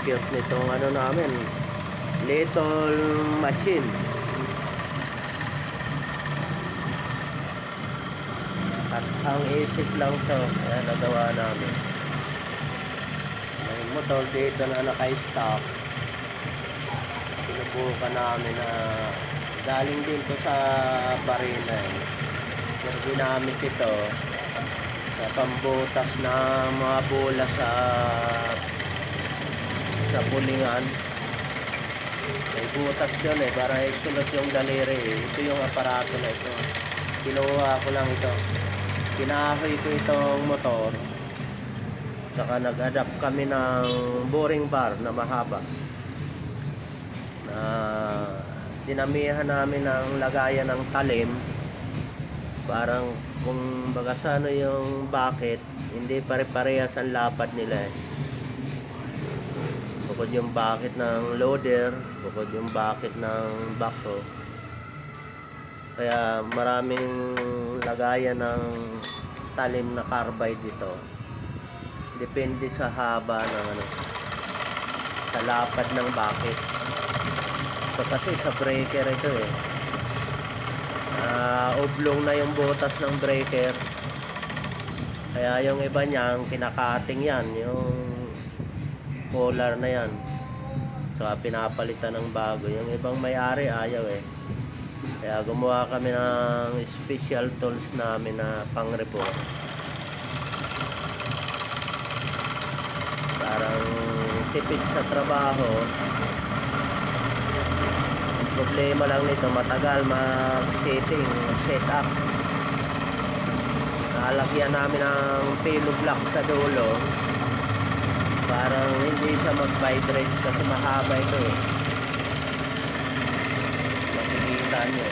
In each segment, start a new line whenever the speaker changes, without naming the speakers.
cute nitong ano namin, little machine. At ang isip lang to, kaya nagawa namin. May motor dito na naka-stock. Sinubukan namin na galing din to sa Barina. Pero ginamit ito sa pambutas ng mga bola sa pulingan. May butas yun para isulot yung daliri. Ito yung aparato na ito. Kinuha ko lang ito. Kinahoy ko itong motor. Saka nag-adapt kami ng boring bar na mahaba. Na dinamihan namin ng lagayan ng talim. Parang kung baga sa ano yung bucket, hindi pare-parehas ang lapad nila. Bukod yung bucket ng loader, bukod yung bucket ng backhoe. Kaya maraming lagayan ng talim na carbide dito. Depende sa haba ng ano, sa lapad ng bucket. So kasi sa breaker ito oblong na yung butas ng breaker. Kaya yung iba niyang kinakating yan, yung collar na yan. So pinapalitan ng bago. Yung ibang may-ari ayaw Kaya gumawa kami ng special tools namin na pang-report. Parang tipid sa trabaho. Ang problema lang nito, matagal mag-setting, mag-setup. Nalagyan namin ng pillow block sa dulo. Parang hindi siya mag-vibrate kasi mahaba ito makikita nyo.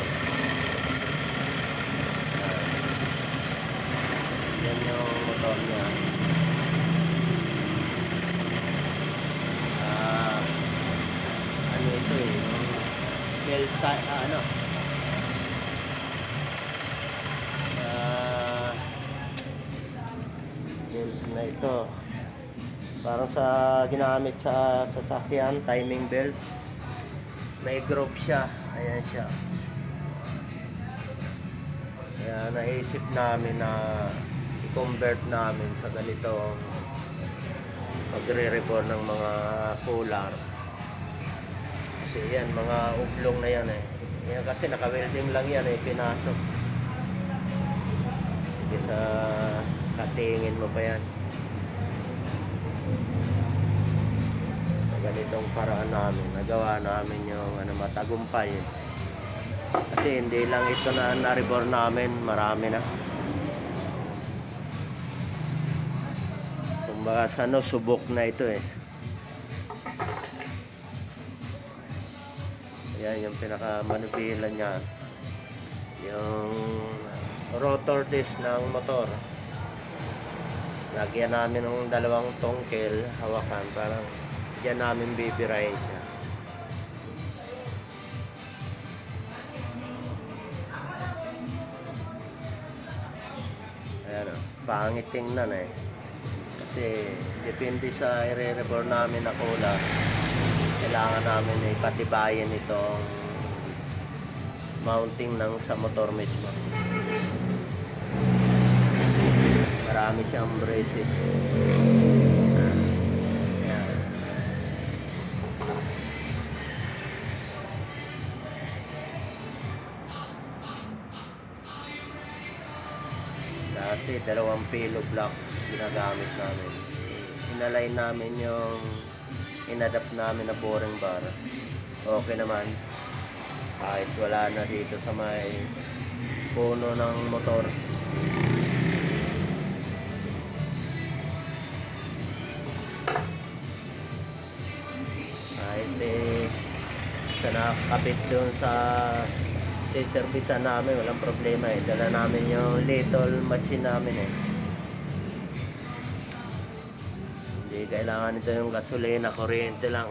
Yan yung motor niya. Ano ito delta, na ito. Parang sa ginamit sa sasakyan, timing belt. May group siya. Ayan siya. Kaya naisip namin na i-convert namin sa ganito pagre-reborn ng mga collar. Kasi yan, mga ublong na yan Yan kasi naka-welding lang yan pinasok. Hindi sa katingin mo pa yan. Sa ganitong paraan namin, nagawa namin yung matagumpay. Kasi hindi lang ito na na-reborn namin, marami na. Kumbaga sa subok na ito Yan yung pinaka-manubila niya. Yung rotor disc ng motor. Lagyan namin ng dalawang tongkel, hawakan, parang diyan namin bibirahin siya. Ayan pangit tingnan kasi depende sa i-reborn namin na collar. Kailangan namin ipatibayin itong mounting ng sa motor mismo. Marami siyang braces. Dati dalawang pillow block ginagamit namin. Inalign namin yung inadapt namin na boring bar. Okay naman. Kahit wala na dito sa may puno ng motor. Kahit sa nakakabit doon sa servicean namin, walang problema Dala namin yung little machine namin Hindi kailangan ito yung gasolina, kuryente lang.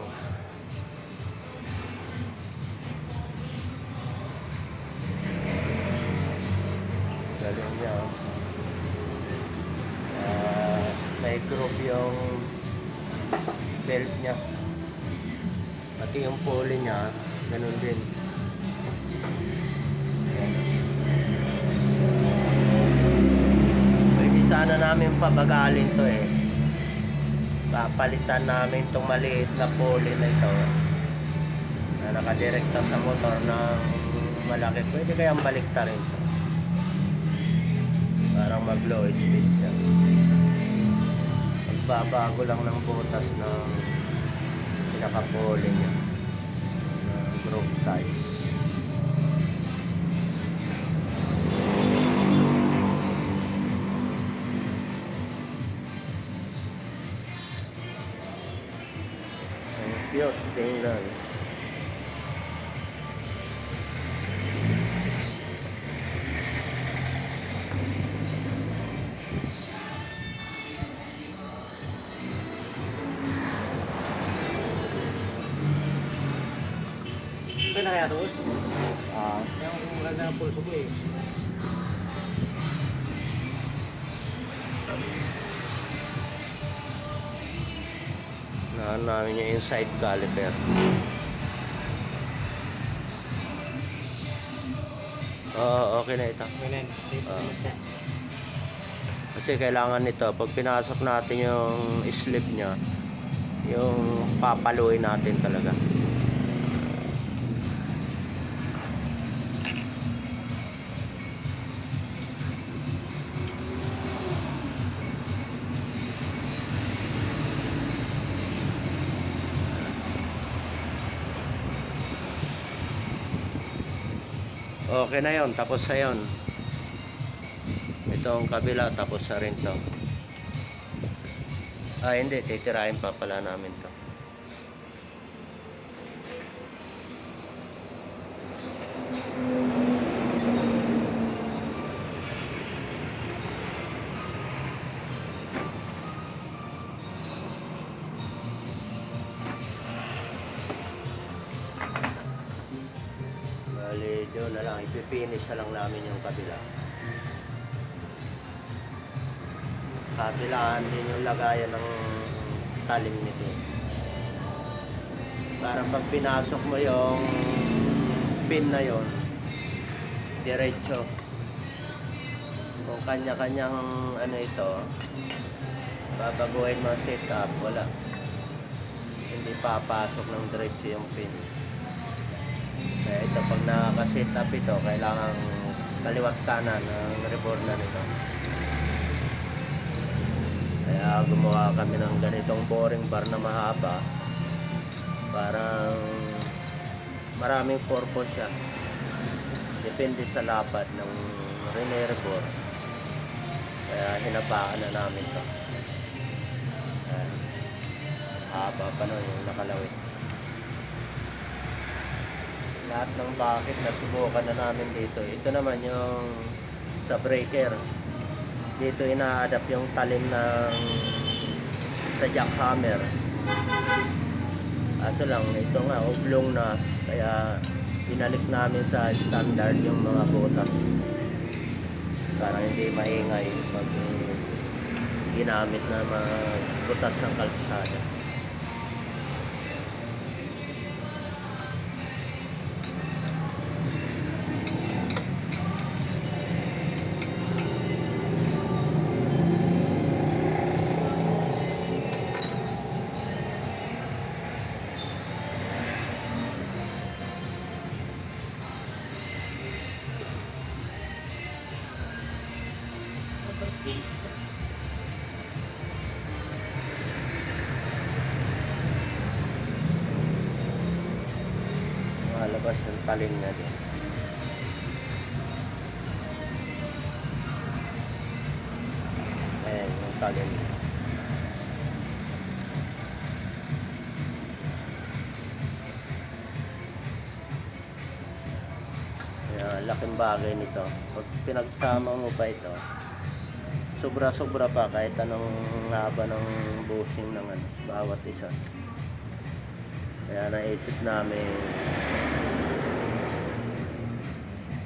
Galing niya may group yung belt niya. pati yung pulley niya, ganun din. Pwede sana namin pabagalin to eh. Papalitan namin itong maliit na pulley na ito na nakadirekta sa motor ng malaki. Pwede kayang balikta rin ito. Parang mag low speed siya. Magbabago lang ng butas ng pinaka-pulley niya na groove tie. Cute, tingnan.
Ito na kaya tuos?
Kaya
kung maganda ng pulso ko eh.
na namin yung inside caliper. Oo, okay na ito. Kasi kailangan nito, pag pinasok natin yung slip nya, yung papaluin natin talaga. Okay na yon, tapos na yon. Itong kabila, tapos na rin to. Hindi, titirahin pa pala namin to. Bali, doon na lang, ipipinish na lang namin yung kabila. Kabilaan din yung lagayan ng talim nito. Para pag pinasok mo yung pin na yon, diretso. Kung kanya-kanyang ano ito, babaguhin mo setup, wala. Hindi papasok ng diretso yung pin. Kaya ito, pag nakaka-set up ito, kailangan kaliwat kanan ng reborn na nito. Kaya gumawa kami ng ganitong boring bar na mahaba. Parang maraming purpose siya. Depende sa lapad ng reborn. Kaya hinabaan na namin ito. Haba pa nun yung nakalawit. Lahat ng bucket na subukan na namin dito. Ito naman yung sa breaker. Dito ina-adapt yung talim ng sa jackhammer. Kaso lang, ito nga, oblong na. Kaya binalik namin sa standard yung mga butas. Para hindi maingay pag ginamit na mga butas ng kalsada. Malabas yung talim na din. Ayan yung talim. Kaya laking bagay nito. Pag pinagsama mo pa ito, sobra-sobra pa kahit anong haba ng bushing ng bawat isa. Kaya naisip namin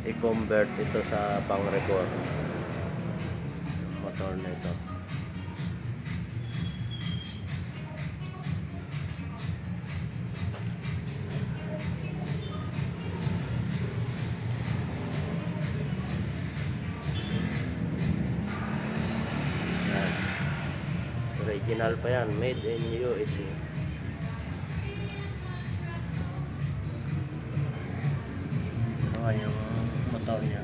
i-convert ito sa pang-record motor na ito. Original pa yan, made in USA. Ito yung motor niya.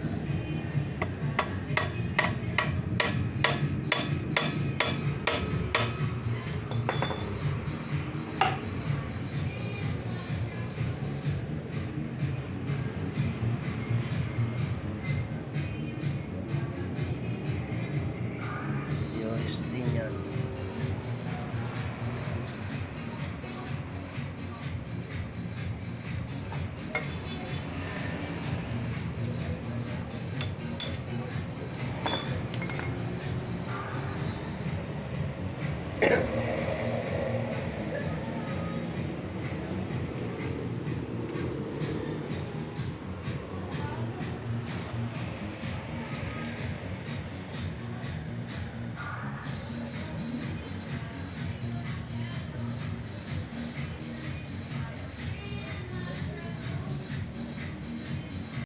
USD niyan.